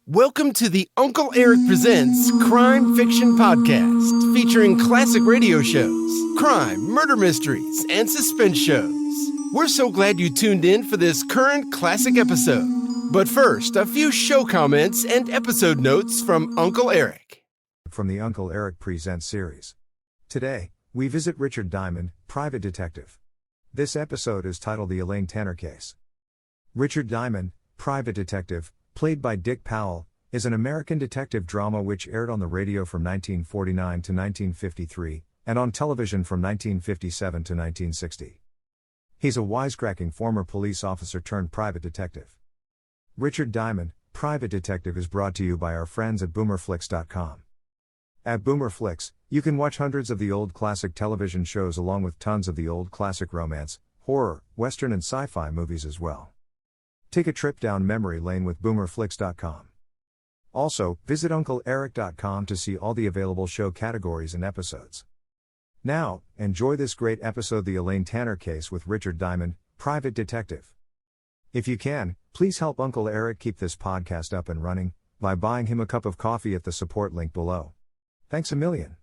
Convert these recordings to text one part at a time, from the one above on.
Welcome to the Uncle Erich Presents Crime Fiction Podcast, featuring classic radio shows, crime, murder mysteries, and suspense shows. We're so glad you tuned in for this current classic episode. But first, a few show comments and episode notes from Uncle Erich. From the Uncle Erich Presents series. Today, we visit Richard Diamond, private detective. This episode is titled The Elaine Tanner Case. Richard Diamond, private detective, played by Dick Powell, is an American detective drama which aired on the radio from 1949 to 1953, and on television from 1957 to 1960. He's a wisecracking former police officer turned private detective. Richard Diamond, private detective is brought to you by our friends at boomerflix.com. At Boomerflix, you can watch hundreds of the old classic television shows along with tons of the old classic romance, horror, western and sci-fi movies as well. Take a trip down memory lane with boomerflix.com. Also, visit UncleErich.com to see all the available show categories and episodes. Now, enjoy this great episode, The Elaine Tanner Case with Richard Diamond, private detective. If you can, please help Uncle Erich keep this podcast up and running by buying him a cup of coffee at the support link below. Thanks a million.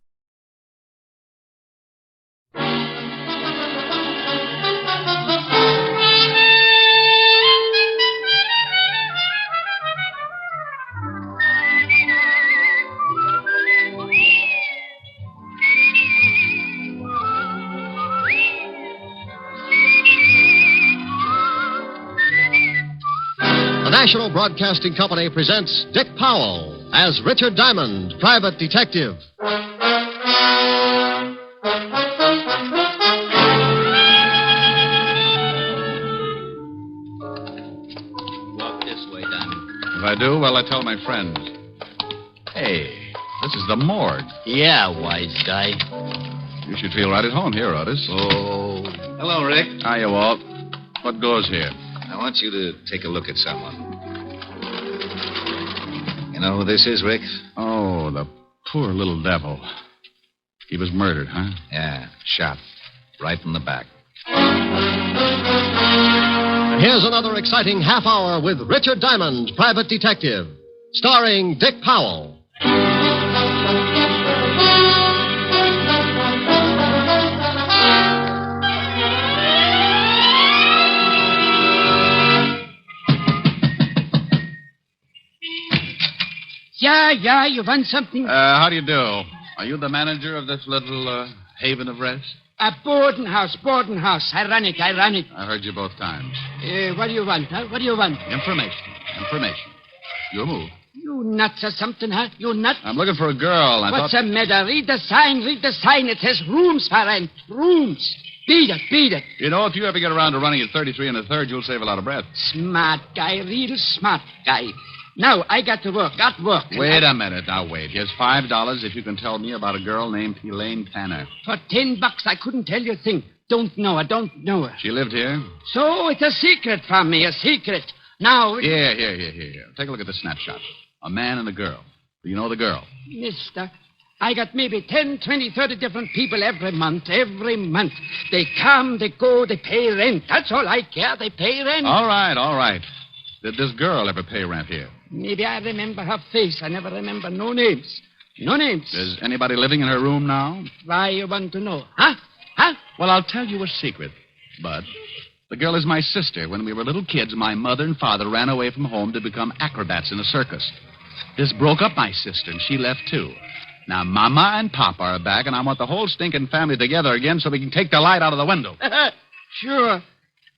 The National Broadcasting Company presents Dick Powell as Richard Diamond, private detective. Walk this way, Diamond. If I do, well, I tell my friends. Hey, this is the morgue. Yeah, wise guy. You should feel right at home here, Otis. Oh. Hello, Rick. Hiya, Walt. What goes here? I want you to take a look at someone. You know who this is, Rick? Oh, the poor little devil. He was murdered, huh? Yeah, shot. Right in the back. And here's another exciting half hour with Richard Diamond, private detective, starring Dick Powell. Yeah, you want something? How do you do? Are you the manager of this little haven of rest? A boarding house. Ironic. I heard you both times. What do you want, huh? What do you want? Information. Your move. You nuts or something, huh? You nut? I'm looking for a girl. What's the matter? Read the sign. It says rooms for rent. Rooms. Beat it. You know, if you ever get around to running at 33 and a third, you'll save a lot of breath. Smart guy, real smart guy. Now, I got to work. Wait a minute. Now, wait. Here's $5 if you can tell me about a girl named Elaine Tanner. For $10, I couldn't tell you a thing. Don't know her. She lived here? So it's a secret from me, a secret. Now... Here. Take a look at the snapshot. A man and a girl. Do you know the girl? Mister, I got maybe 10, 20, 30 different people every month. They come, they go, they pay rent. That's all I care. They pay rent. All right. Did this girl ever pay rent here? Maybe I remember her face. I never remember no names. Is anybody living in her room now? Why you want to know? Huh? Well, I'll tell you a secret, Bud. The girl is my sister. When we were little kids, my mother and father ran away from home to become acrobats in a circus. This broke up my sister, and she left, too. Now, Mama and Papa are back, and I want the whole stinking family together again so we can take the light out of the window. Sure.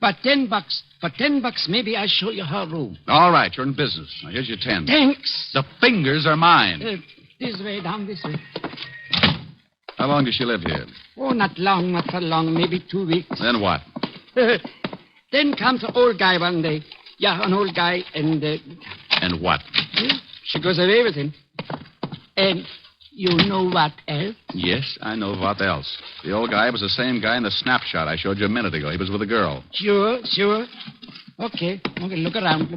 But $10. For $10, maybe I show you her room. All right, you're in business. Now, here's your 10. Thanks. The fingers are mine. This way, down this way. How long does she live here? Oh, not for long, maybe 2 weeks. Then what? Then comes an old guy one day. Yeah, an old guy, and... And what? She goes away with him. And you know what else? Yes, I know what else. The old guy was the same guy in the snapshot I showed you a minute ago. He was with a girl. Sure. Okay, look around.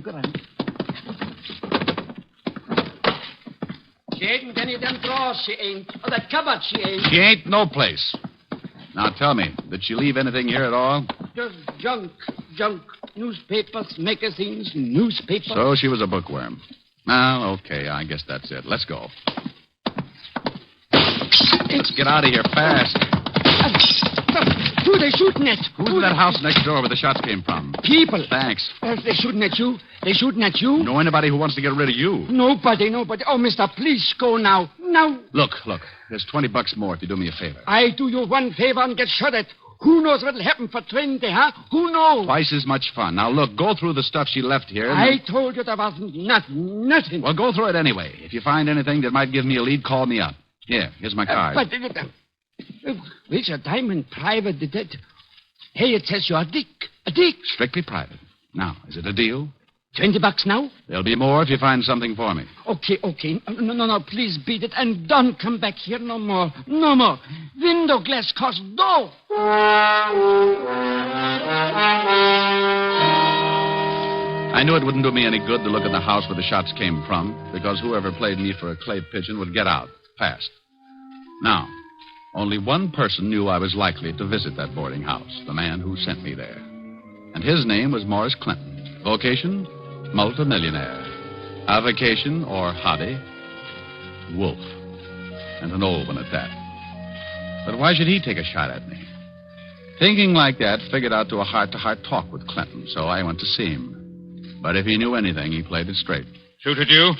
She ain't in any of them drawers, she ain't. Or that cupboard, she ain't. She ain't no place. Now, tell me, did she leave anything here at all? Just junk. Newspapers, magazines, newspapers. So she was a bookworm. Well, okay, I guess that's it. Let's go. Let's get out of here fast. Who are they shooting at? Who's in that house next door where the shots came from? People. Thanks. They're shooting at you. They're shooting at you. Know anybody who wants to get rid of you? Nobody. Oh, mister, please go now. Now. Look. There's $20 more if you do me a favor. I do you one favor and get shot at. Who knows what'll happen for 20, huh? Who knows? Twice as much fun. Now, look, go through the stuff she left here. I told you there wasn't nothing. Well, go through it anyway. If you find anything that might give me a lead, call me up. Here's my card. Richard Diamond, private detective. Hey, it says you're Dick. A Dick. Strictly private. Now, is it a deal? $20 now? There'll be more if you find something for me. Okay. No, please beat it and don't come back here no more. No more. Window glass costs dough. I knew it wouldn't do me any good to look at the house where the shots came from, because whoever played me for a clay pigeon would get out fast. Now, only one person knew I was likely to visit that boarding house, the man who sent me there. And his name was Morris Clinton. Vocation, multimillionaire. Avocation, or hobby, wolf. And an old one at that. But why should he take a shot at me? Thinking like that figured out to a heart-to-heart talk with Clinton, so I went to see him. But if he knew anything, he played it straight. Shoot at you?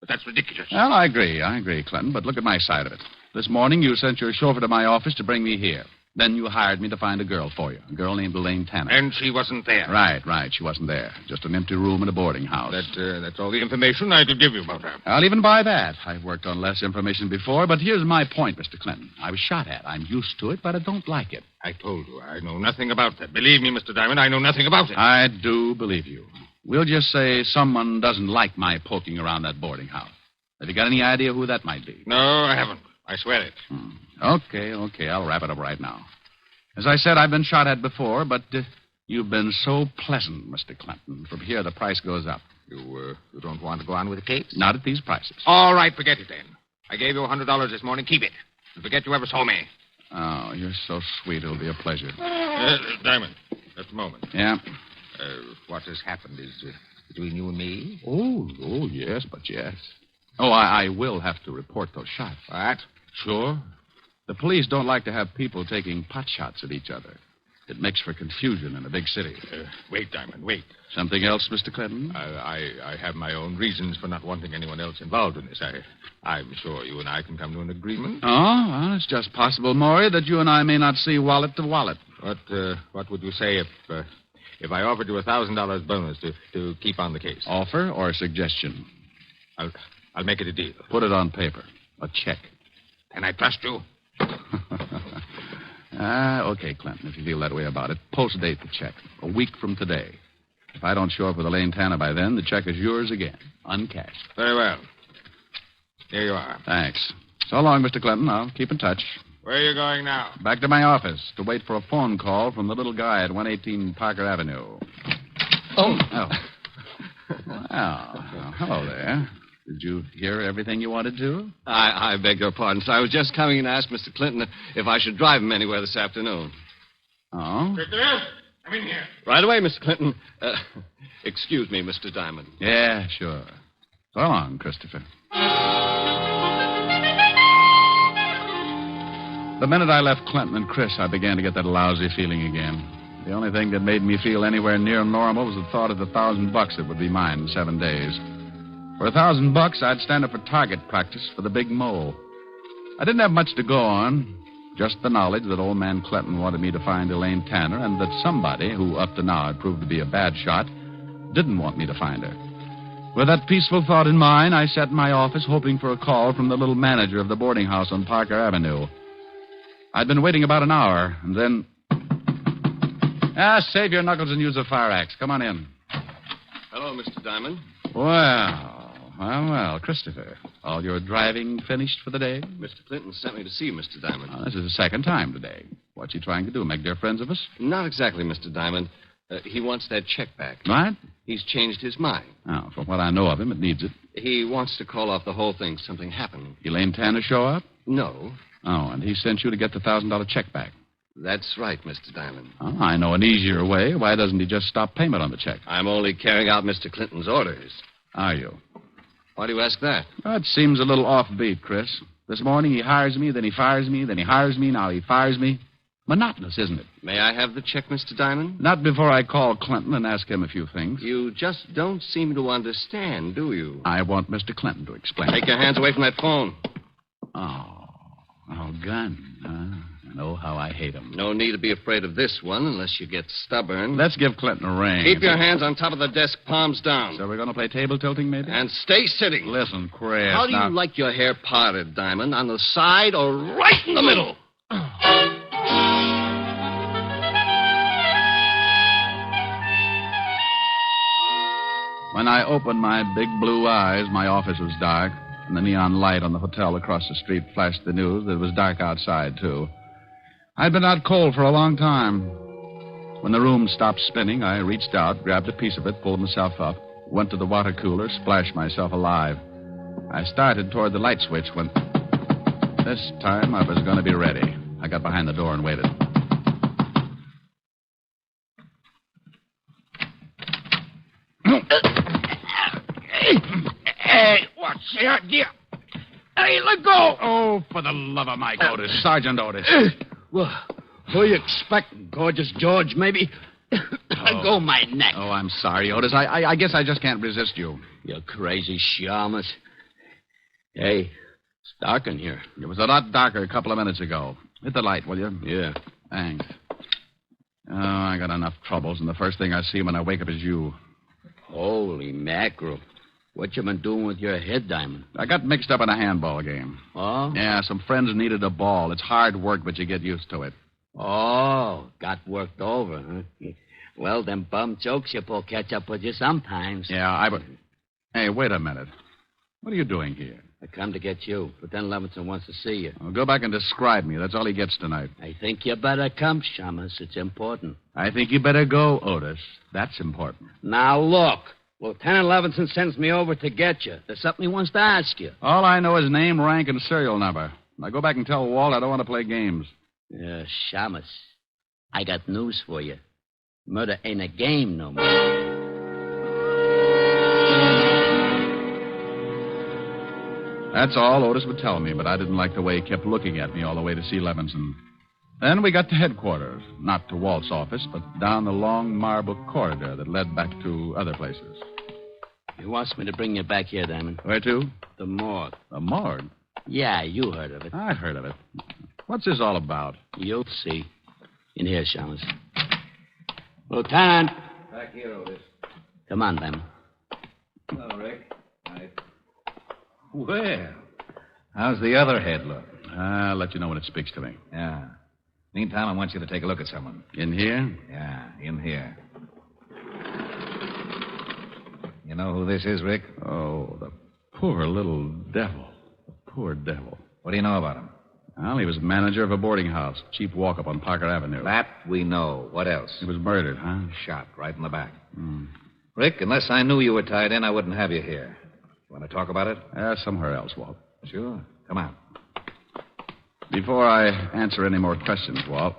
But that's ridiculous. Well, I agree, Clinton, but look at my side of it. This morning, you sent your chauffeur to my office to bring me here. Then you hired me to find a girl for you, a girl named Elaine Tanner. And she wasn't there. Right. She wasn't there. Just an empty room in a boarding house. That's all the information I could give you about her. I'll even buy that. I've worked on less information before, but here's my point, Mr. Clinton. I was shot at. I'm used to it, but I don't like it. I told you, I know nothing about that. Believe me, Mr. Diamond, I know nothing about it. I do believe you. We'll just say someone doesn't like my poking around that boarding house. Have you got any idea who that might be? No, I haven't. I swear it. Okay. I'll wrap it up right now. As I said, I've been shot at before, but you've been so pleasant, Mr. Clinton. From here, the price goes up. You don't want to go on with the case? Not at these prices. All right, forget it then. I gave you $100 this morning. Keep it. And forget you ever saw me. Oh, you're so sweet. It'll be a pleasure. Diamond, just a moment. Yeah? What has happened is between you and me. Oh, yes. Oh, I will have to report those shots. What? Sure. The police don't like to have people taking pot shots at each other. It makes for confusion in a big city. Wait, Diamond, wait. Something else, Mr. Clinton? I have my own reasons for not wanting anyone else involved in this. I'm sure you and I can come to an agreement. Oh, well, it's just possible, Maury, that you and I may not see wallet to wallet. What would you say if I offered you a $1,000 bonus to keep on the case? Offer or suggestion? I'll make it a deal. Put it on paper. A check. Can I trust you? Okay, Clinton, if you feel that way about it. Post-date the check. A week from today. If I don't show up with Elaine Tanner by then, the check is yours again. Uncashed. Very well. Here you are. Thanks. So long, Mr. Clinton. I'll keep in touch. Where are you going now? Back to my office to wait for a phone call from the little guy at 118 Parker Avenue. Oh. Well, hello there. Did you hear everything you wanted to? I beg your pardon, sir. I was just coming in to ask Mr. Clinton if I should drive him anywhere this afternoon. Oh? Christopher, come in here. Right away, Mr. Clinton. Excuse me, Mr. Diamond. Yeah, sure. So long, Christopher. The minute I left Clinton and Chris, I began to get that lousy feeling again. The only thing that made me feel anywhere near normal was the thought of the $1,000 that would be mine in 7 days. For $1,000, I'd stand up for target practice for the big mole. I didn't have much to go on, just the knowledge that old man Clinton wanted me to find Elaine Tanner and that somebody, who up to now had proved to be a bad shot, didn't want me to find her. With that peaceful thought in mind, I sat in my office hoping for a call from the little manager of the boarding house on Parker Avenue. I'd been waiting about an hour, and then... save your knuckles and use a fire axe. Come on in. Hello, Mr. Diamond. Well, Christopher. All your driving finished for the day? Mr. Clinton sent me to see Mr. Diamond. This is the second time today. What's he trying to do, make dear friends of us? Not exactly, Mr. Diamond. He wants that check back. What? He's changed his mind. Oh, from what I know of him, it needs it. He wants to call off the whole thing. Something happened. Elaine Tanner show up? No. Oh, and he sent you to get the $1,000 check back. That's right, Mr. Diamond. Oh, I know an easier way. Why doesn't he just stop payment on the check? I'm only carrying out Mr. Clinton's orders. Are you? Why do you ask that? Well, it seems a little offbeat, Chris. This morning he hires me, then he fires me, then he hires me, now he fires me. Monotonous, isn't it? May I have the check, Mr. Diamond? Not before I call Clinton and ask him a few things. You just don't seem to understand, do you? I want Mr. Clinton to explain. Take your hands away from that phone. Oh, gun, huh? And oh, how I hate him. No need to be afraid of this one unless you get stubborn. Let's give Clinton a ring. Keep your hands on top of the desk, palms down. So we're going to play table tilting, maybe? And stay sitting. Listen, Chris. How do you like your hair parted, Diamond? On the side or right in the middle? When I opened my big blue eyes, my office was dark, and the neon light on the hotel across the street flashed the news that it was dark outside, too. I'd been out cold for a long time. When the room stopped spinning, I reached out, grabbed a piece of it, pulled myself up, went to the water cooler, splashed myself alive. I started toward the light switch when... This time I was going to be ready. I got behind the door and waited. Hey, what's the idea? Hey, let go! Oh, for the love of Mike Otis. Sergeant Otis. Well, who you expecting? Gorgeous George, maybe? Let go my neck. Oh, I'm sorry, Otis. I guess I just can't resist you. You crazy shamus. Hey, it's dark in here. It was a lot darker a couple of minutes ago. Hit the light, will you? Yeah. Thanks. Oh, I got enough troubles, and the first thing I see when I wake up is you. Holy mackerel. What you been doing with your head, Diamond? I got mixed up in a handball game. Oh? Yeah, some friends needed a ball. It's hard work, but you get used to it. Oh, got worked over, huh? Well, them bum jokes you pull catch up with you sometimes. Yeah, Hey, wait a minute. What are you doing here? I come to get you. Lieutenant Levinson wants to see you. Well, go back and describe me. That's all he gets tonight. I think you better come, Shamus. It's important. I think you better go, Otis. That's important. Now, look. Lieutenant Levinson sends me over to get you. There's something he wants to ask you. All I know is name, rank, and serial number. Now go back and tell Walt I don't want to play games. Shamus, I got news for you. Murder ain't a game no more. That's all Otis would tell me, but I didn't like the way he kept looking at me all the way to see Levinson. Then we got to headquarters, not to Walt's office, but down the long marble corridor that led back to other places. He wants me to bring you back here, Diamond. Where to? The morgue. The morgue? Yeah, you heard of it. I heard of it. What's this all about? You'll see. In here, Shamus. Lieutenant. Back here, Otis. Come on, Diamond. Hello, Rick. Well, how's the other head look? I'll let you know when it speaks to me. Yeah. Meantime, I want you to take a look at someone. In here? Yeah, in here. You know who this is, Rick? Oh, the poor little devil. The poor devil. What do you know about him? Well, he was manager of a boarding house, cheap walk-up on Parker Avenue. That we know. What else? He was murdered, huh? Shot right in the back. Hmm. Rick, unless I knew you were tied in, I wouldn't have you here. You want to talk about it? Somewhere else, Walt. Sure. Come on. Before I answer any more questions, Walt,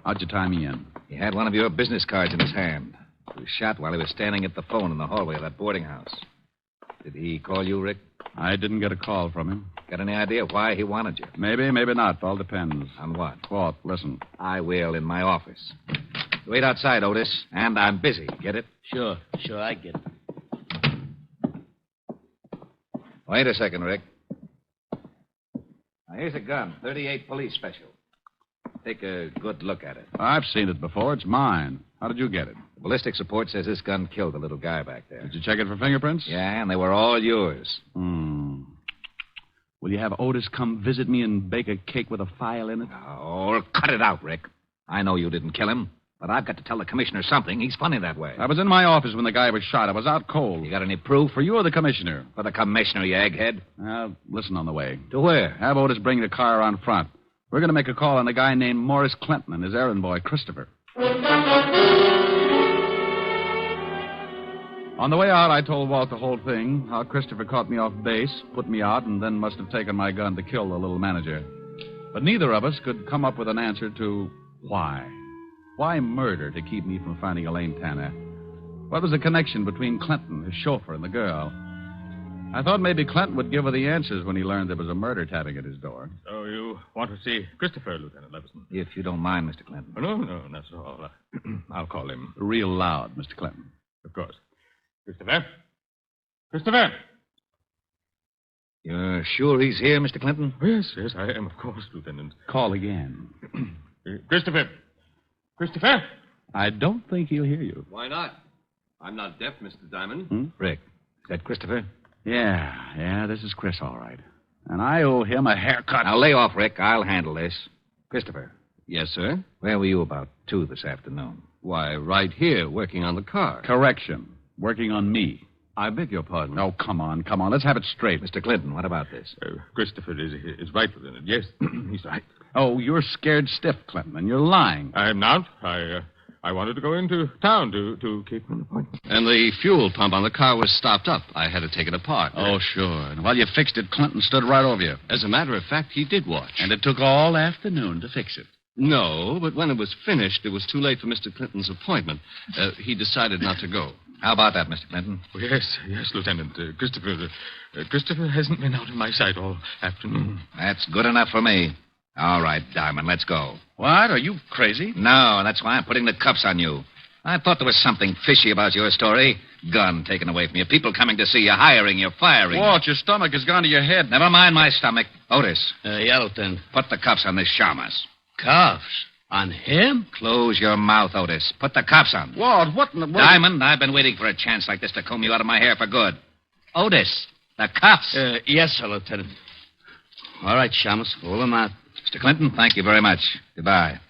how'd you tie me in? He had one of your business cards in his hand. He was shot while he was standing at the phone in the hallway of that boarding house. Did he call you, Rick? I didn't get a call from him. Got any idea why he wanted you? Maybe, maybe not. All depends. On what? Walt, listen. I will in my office. Wait outside, Otis, and I'm busy. Get it? Sure, I get it. Wait a second, Rick. Now, here's a gun, 38 police special. Take a good look at it. I've seen it before. It's mine. How did you get it? The ballistics report says this gun killed the little guy back there. Did you check it for fingerprints? Yeah, and they were all yours. Will you have Otis come visit me and bake a cake with a file in it? Oh, cut it out, Rick. I know you didn't kill him, but I've got to tell the commissioner something. He's funny that way. I was in my office when the guy was shot. I was out cold. You got any proof? For you or the commissioner? For the commissioner, you egghead. Listen on the way. To where? Have Otis bring the car around front. We're going to make a call on a guy named Morris Clinton and his errand boy, Christopher. On the way out, I told Walt the whole thing, how Christopher caught me off base, put me out, and then must have taken my gun to kill the little manager. But neither of us could come up with an answer to why. Why murder to keep me from finding Elaine Tanner? What was the connection between Clinton, his chauffeur, and the girl? I thought maybe Clinton would give her the answers when he learned there was a murder tapping at his door. So you want to see Christopher, Lieutenant Leveson? If you don't mind, Mr. Clinton. Oh, no, that's all. I'll call him. Real loud, Mr. Clinton. Of course. Christopher? Christopher! You're sure he's here, Mr. Clinton? Yes, I am, of course, Lieutenant. Call again. Christopher! Christopher! I don't think he'll hear you. Why not? I'm not deaf, Mr. Diamond. Rick, is that Christopher? Yeah, this is Chris, all right. And I owe him a haircut. Now, lay off, Rick. I'll handle this. Christopher, Yes, sir. where were you about 2 this afternoon? Why, right here, working on the car. Correction. Working on me. I beg your pardon. Oh, come on. Let's have it straight. Mr. Clinton, what about this? Christopher is right, Lieutenant. Yes, he's right. Oh, you're scared stiff, Clinton, and you're lying. I'm not. I wanted to go into town to keep an appointment. And the fuel pump on the car was stopped up. I had to take it apart. Oh, sure. And while you fixed it, Clinton stood right over you. As a matter of fact, he did watch. And it took all afternoon to fix it. No, but when it was finished, it was too late for Mr. Clinton's appointment. He decided not to go. How about that, Mr. Clinton? Oh, yes, Lieutenant. Christopher hasn't been out of my sight all afternoon. That's good enough for me. All right, Diamond, let's go. What? Are you crazy? No, that's why I'm putting the cuffs on you. I thought there was something fishy about your story. Gun taken away from you. People coming to see you, hiring you, firing. Walt, your stomach has gone to your head. Never mind my stomach. Otis, Yeah, Lieutenant. put the cuffs on this Shamus. Cuffs? On him? Close your mouth, Otis. Put the cuffs on. Walt, what in the world? Diamond, I've been waiting for a chance like this to comb you out of my hair for good. Otis, the cuffs. Yes, sir, Lieutenant. All right, Shamus, hold him out. Mr. Clinton, thank you very much. Goodbye.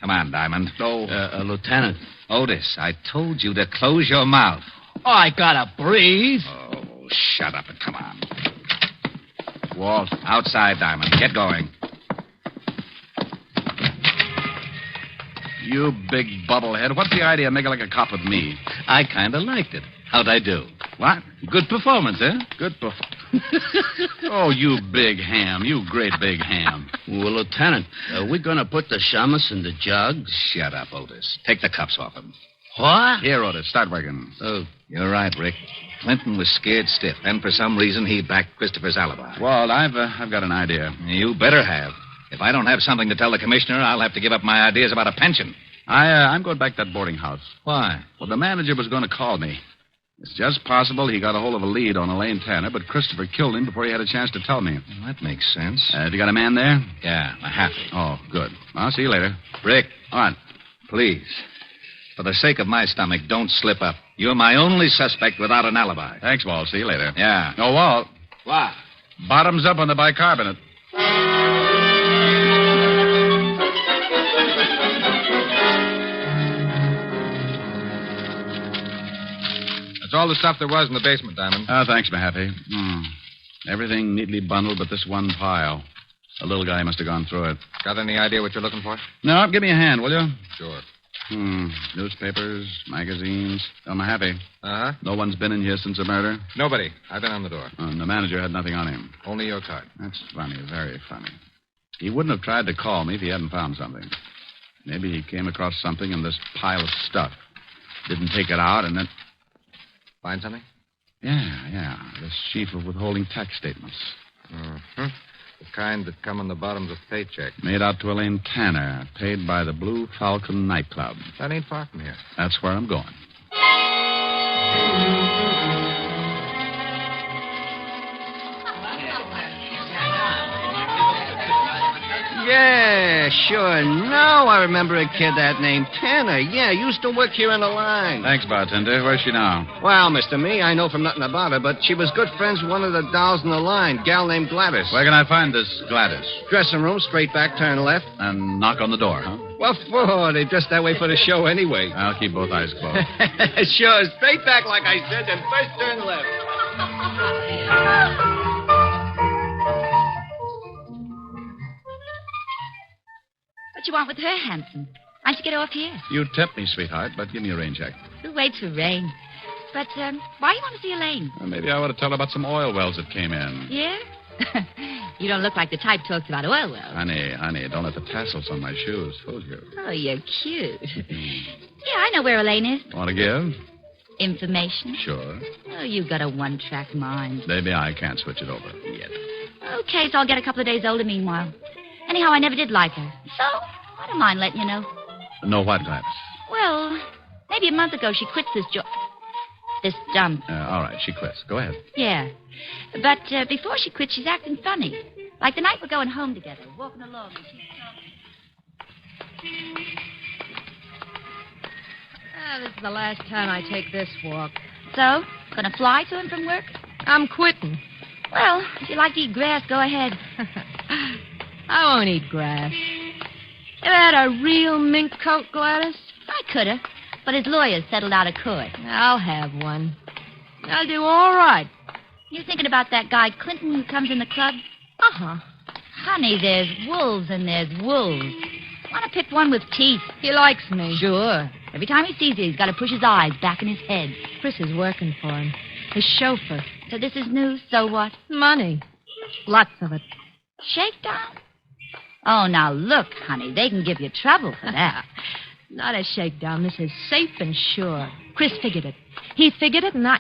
Come on, Diamond. Lieutenant. Otis, I told you to close your mouth. Oh, I gotta breathe. Oh, shut up and come on. Walt. Outside, Diamond. Get going. You big bubblehead. What's the idea of making like a cop with me? I kind of liked it. How'd I do? What? Good performance, eh? Good Oh, you big ham. You great big ham. Well, Lieutenant, are we going to put the Shamus in the jug? Shut up, Otis. Take the cuffs off him. What? Here, Otis, start working. Oh, you're right, Rick. Clinton was scared stiff, and for some reason he backed Christopher's alibi. Walt, I've got an idea. You better have. If I don't have something to tell the commissioner, I'll have to give up my ideas about a pension. I'm going back to that boarding house. Why? Well, the manager was going to call me. It's just possible he got a hold of a lead on Elaine Tanner, but Christopher killed him before he had a chance to tell me. Well, that makes sense. Have you got a man there? Yeah, a happy. Oh, good. I'll see you later. Rick, All right. please. For the sake of my stomach, don't slip up. You're my only suspect without an alibi. Thanks, Walt. See you later. Yeah. Oh, Walt. What? Bottoms up on the bicarbonate. That's all the stuff there was in the basement, Diamond. Oh, thanks, my happy. Everything neatly bundled but this one pile. The little guy must have gone through it. Got any idea what you're looking for? No, give me a hand, will you? Sure. Newspapers, magazines. Oh, my happy. Uh-huh. No one's been in here since the murder? Nobody. I've been on the door. And the manager had nothing on him. Only your card. That's funny, very funny. He wouldn't have tried to call me if he hadn't found something. Maybe he came across something in this pile of stuff. Didn't take it out and then... Find something? Yeah. This sheaf of withholding tax statements. Mm-hmm. The kind that come on the bottoms of paychecks. Made out to Elaine Tanner, paid by the Blue Falcon nightclub. That ain't far from here. That's where I'm going. Yeah, sure. Now I remember a kid that named Tanner. Yeah, used to work here in the line. Thanks, bartender. Where's she now? Well, Mr. Me, I know from nothing about her, but she was good friends with one of the dolls in the line, gal named Gladys. Where can I find this Gladys? Dressing room, straight back, turn left. And knock on the door, huh? What for? They dressed that way for the show anyway. I'll keep both eyes closed. Sure, straight back like I said, then first turn left. What you want with her, Hanson? Why don't you get off here? You tempt me, sweetheart, but give me a rain check. Who waits for rain? But, why do you want to see Elaine? Well, maybe I ought to tell her about some oil wells that came in. Yeah? You don't look like the type talks about oil wells. Honey, don't let the tassels on my shoes fool you. Oh, you're cute. Yeah, I know where Elaine is. Want to give? Information? Sure. Oh, you've got a one-track mind. Maybe I can't switch it over yet. Okay, so I'll get a couple of days older meanwhile. Anyhow, I never did like her. So, I don't mind letting you know. No what, Gladys? Well, maybe a month ago she quit this dump. All right, she quits. Go ahead. Yeah. But before she quit, she's acting funny. Like the night we're going home together, walking along, and she's talking. This is the last time I take this walk. So, gonna fly to him from work? I'm quitting. Well, if you like to eat grass, go ahead. I won't eat grass. Ever had a real mink coat, Gladys? I coulda, but his lawyer settled out of court. I'll have one. I'll do all right. You thinking about that guy Clinton who comes in the club? Uh-huh. Honey, there's wolves and there's wolves. Want to pick one with teeth? He likes me. Sure. Every time he sees you, he's got to push his eyes back in his head. Chris is working for him. His chauffeur. So this is news, so what? Money. Lots of it. Shakedown? Oh, now look, honey, they can give you trouble for that. Not a shakedown. This is safe and sure. Chris figured it. He figured it, and I...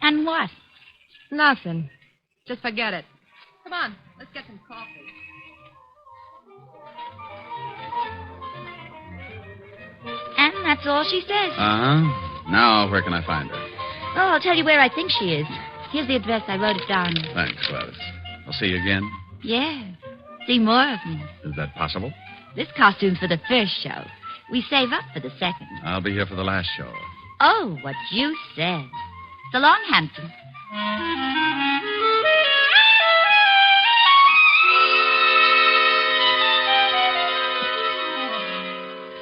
And what? Nothing. Just forget it. Come on, let's get some coffee. And that's all she says. Uh-huh. Now, where can I find her? Oh, I'll tell you where I think she is. Here's the address. I wrote it down. Thanks, Gladys. I'll see you again. Yeah. See more of me. Is that possible? This costume's for the first show. We save up for the second. I'll be here for the last show. Oh, what you said. So long, handsome.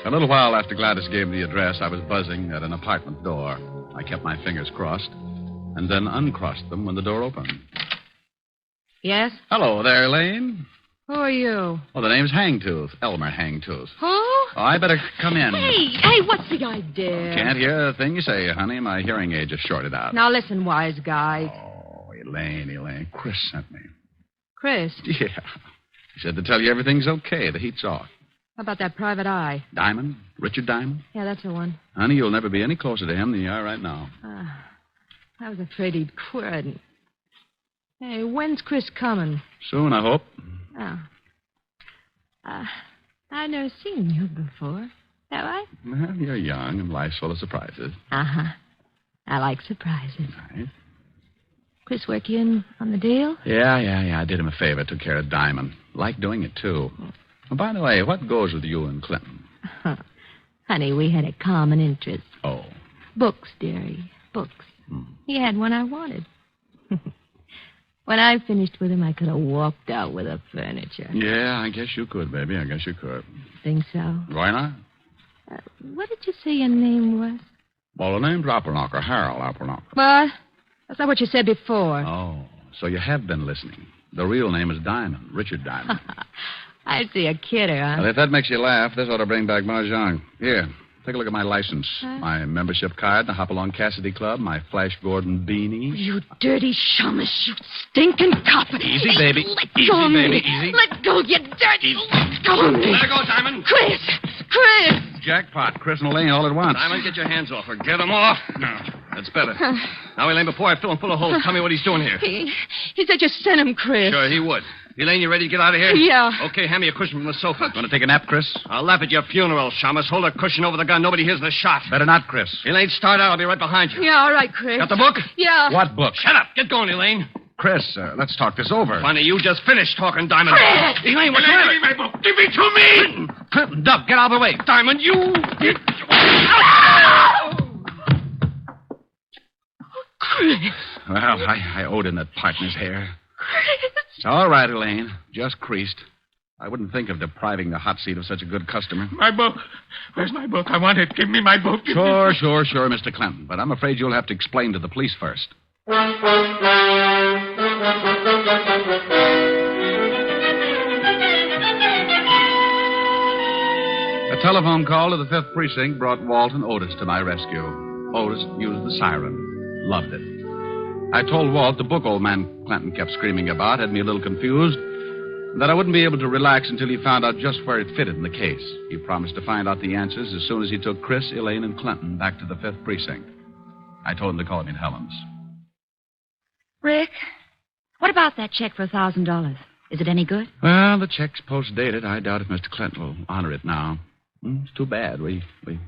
A little while after Gladys gave me the address, I was buzzing at an apartment door. I kept my fingers crossed and then uncrossed them when the door opened. Yes? Hello there, Elaine. Who are you? Oh, the name's Hangtooth. Elmer Hangtooth. Who? Oh, I better come in. Hey, what's the idea? Can't hear a thing you say, honey. My hearing aid just shorted out. Now listen, wise guy. Oh, Elaine. Chris sent me. Chris? Yeah. He said to tell you everything's okay. The heat's off. How about that private eye? Diamond? Richard Diamond? Yeah, that's the one. Honey, you'll never be any closer to him than you are right now. I was afraid he'd quit. Hey, when's Chris coming? Soon, I hope. Oh. I've never seen you before. Have I? Well, you're young and life's full of surprises. Uh-huh. I like surprises. Right. Chris work you in on the deal? Yeah. I did him a favor. Took care of Diamond. Like doing it, too. Oh, by the way, what goes with you and Clinton? Honey, we had a common interest. Oh. Books, dearie. Books. He had one I wanted. When I finished with him, I could have walked out with the furniture. Yeah, I guess you could, baby. I guess you could. Think so? Why not? What did you say your name was? Well, the name's Appelknocker, Harold Appelknocker. What? That's not what you said before. Oh, so you have been listening. The real name is Diamond, Richard Diamond. I see a kidder, huh? Well, if that makes you laugh, this ought to bring back Mahjong. Here, take a look at my license. My membership card, the Hopalong Cassidy Club, my Flash Gordon beanie. You dirty shummus, you stinking cop. Easy, baby. Let go of me. Easy. Let go, you dirty. Let go of me. Let her go, Diamond. Chris! Jackpot. Chris and Elaine all at once. Diamond, get your hands off her. Get them off. No, that's better. Now, Elaine, before I fill him full of holes, tell me what he's doing here. He said just send him, Chris. Sure, he would. Elaine, you ready to get out of here? Yeah. Okay, hand me a cushion from the sofa. Want to take a nap, Chris? I'll laugh at your funeral, Shamus. Hold a cushion over the gun. Nobody hears the shot. Better not, Chris. Elaine, start out. I'll be right behind you. Yeah, all right, Chris. Got the book? Yeah. What book? Shut up. Get going, Elaine. Chris, let's talk this over. Funny, you just finished talking, Diamond. Chris! Elaine, what's the matter? Give me my book. Give it to me! Clinton, Dub, get out of the way. Diamond, you... Chris. Well, I owed him that partner's hair. Chris. It's all right, Elaine. Just creased. I wouldn't think of depriving the hot seat of such a good customer. My book. Where's my book? I want it. Give me my book. Sure, Mr. Clinton. But I'm afraid you'll have to explain to the police first. A telephone call to the 5th Precinct brought Walt and Otis to my rescue. Otis used the siren. Loved it. I told Walt the book old man Clinton kept screaming about had me a little confused, and that I wouldn't be able to relax until he found out just where it fitted in the case. He promised to find out the answers as soon as he took Chris, Elaine, and Clinton back to the 5th Precinct. I told him to call me at Helen's. Rick, what about that check for $1,000? Is it any good? Well, the check's post-dated. I doubt if Mr. Clinton will honor it now. It's too bad. We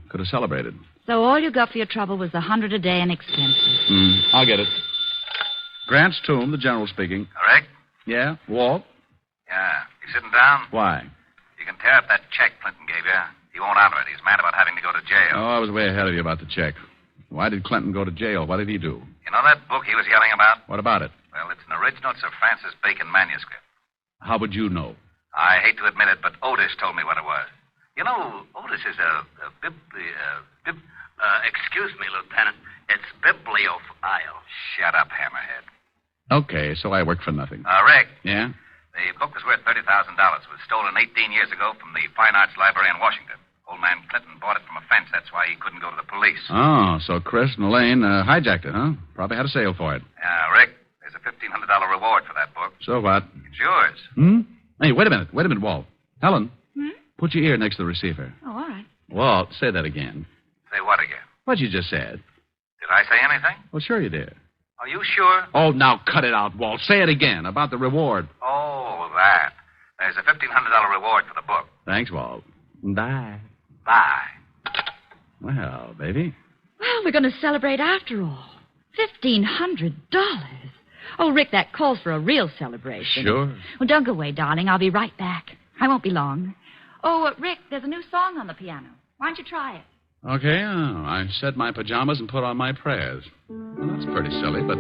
could have celebrated. So all you got for your trouble was $100 a day in expenses. I'll get it. Grant's Tomb, the general speaking. Rick? Yeah? Walt? Yeah. You sitting down? Why? You can tear up that check Clinton gave you. He won't honor it. He's mad about having to go to jail. Oh, I was way ahead of you about the check. Why did Clinton go to jail? What did he do? You know that book he was yelling about? What about it? Well, it's an original Sir Francis Bacon manuscript. How would you know? I hate to admit it, but Otis told me what it was. You know, Otis is excuse me, Lieutenant. It's bibliophile. Shut up, Hammerhead. Okay, so I work for nothing. Rick. Yeah? The book was worth $30,000. It was stolen 18 years ago from the Fine Arts Library in Washington. Old man Clinton bought it from a fence. That's why he couldn't go to the police. Oh, so Chris and Elaine hijacked it, huh? Probably had a sale for it. Rick, there's a $1,500 reward for that book. So what? It's yours. Hey, wait a minute, Walt. Helen, put your ear next to the receiver. Oh, all right. Walt, say that again. Say what again? What you just said. Did I say anything? Well, sure you did. Are you sure? Oh, now cut it out, Walt. Say it again about the reward. Oh, that. There's a $1,500 reward for the book. Thanks, Walt. Bye. Bye. Well, baby. Well, we're going to celebrate after all. $1,500. Oh, Rick, that calls for a real celebration. Sure. Well, don't go away, darling. I'll be right back. I won't be long. Oh, Rick, there's a new song on the piano. Why don't you try it? Okay, I set my pajamas and put on my prayers. Well, that's pretty silly, but...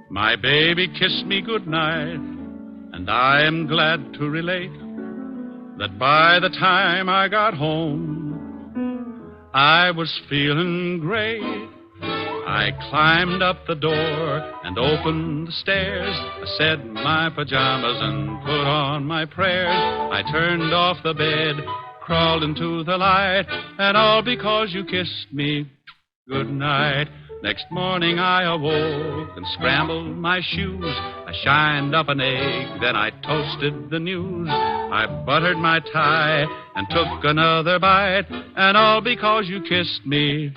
My baby kissed me goodnight, and I am glad to relate that by the time I got home, I was feeling great. I climbed up the door and opened the stairs. I said my pajamas and put on my prayers. I turned off the bed, crawled into the light, and all because you kissed me good night. Next morning I awoke and scrambled my shoes. I shined up an egg, then I toasted the news. I buttered my tie and took another bite, and all because you kissed me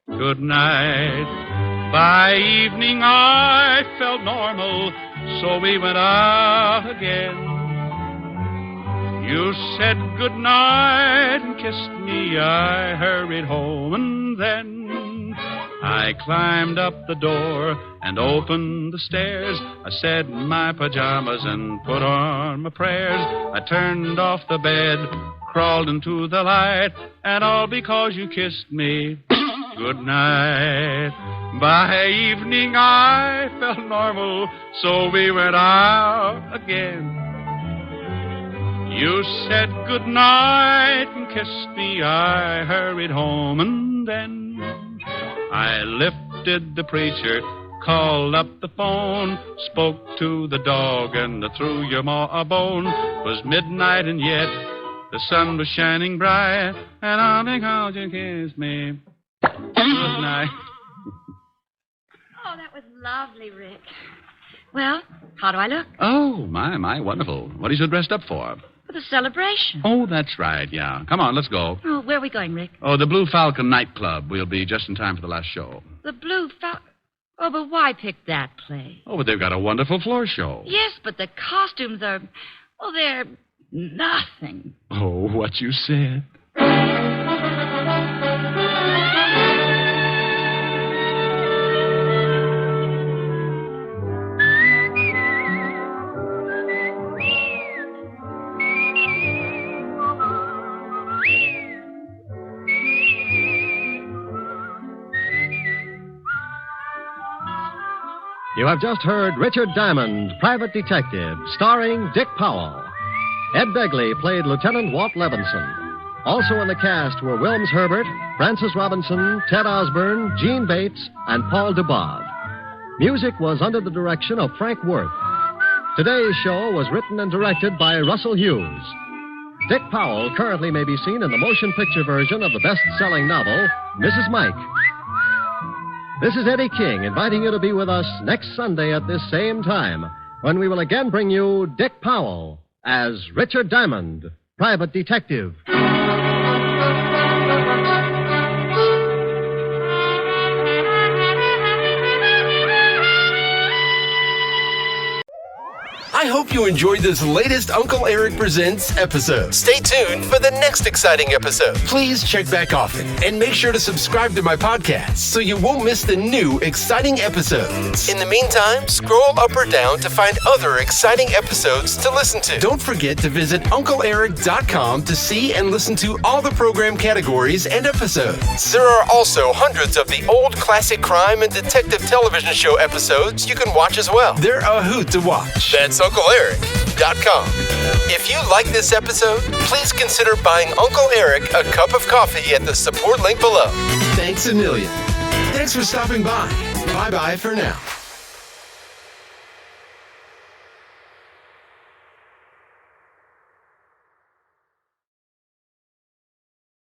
good night. By evening I felt normal, so we went out again. You said good night and kissed me. I hurried home, and then I climbed up the door and opened the stairs. I said my pajamas and put on my prayers. I turned off the bed, crawled into the light, and all because you kissed me good night. By evening I felt normal, so we went out again. You said good night and kissed me. I hurried home, and then I lifted the preacher, called up the phone, spoke to the dog, and threw your ma a bone. 'Twas midnight, and yet the sun was shining bright, and all because you kissed me good night. Oh, that was lovely, Rick. Well, how do I look? Oh, my, wonderful. What are you so dressed up for? For the celebration. Oh, that's right, yeah. Come on, let's go. Oh, where are we going, Rick? Oh, the Blue Falcon nightclub. We'll be just in time for the last show. The Blue Falcon. Oh, but why pick that place? Oh, but they've got a wonderful floor show. Yes, but the costumes are... well, they're nothing. Oh, what you said. You have just heard Richard Diamond, Private Detective, starring Dick Powell. Ed Begley played Lieutenant Walt Levinson. Also in the cast were Wilms Herbert, Francis Robinson, Ted Osborne, Gene Bates, and Paul DeBob. Music was under the direction of Frank Worth. Today's show was written and directed by Russell Hughes. Dick Powell currently may be seen in the motion picture version of the best-selling novel, Mrs. Mike. This is Eddie King inviting you to be with us next Sunday at this same time when we will again bring you Dick Powell as Richard Diamond, Private Detective. I hope you enjoyed this latest Uncle Erich Presents episode. Stay tuned for the next exciting episode. Please check back often and make sure to subscribe to my podcast so you won't miss the new exciting episodes. In the meantime, scroll up or down to find other exciting episodes to listen to. Don't forget to visit UncleErich.com to see and listen to all the program categories and episodes. There are also hundreds of the old classic crime and detective television show episodes you can watch as well. They're a hoot to watch. That's UncleErich.com. If you like this episode, please consider buying Uncle Erich a cup of coffee at the support link below. Thanks a million. Thanks for stopping by. Bye-bye for now.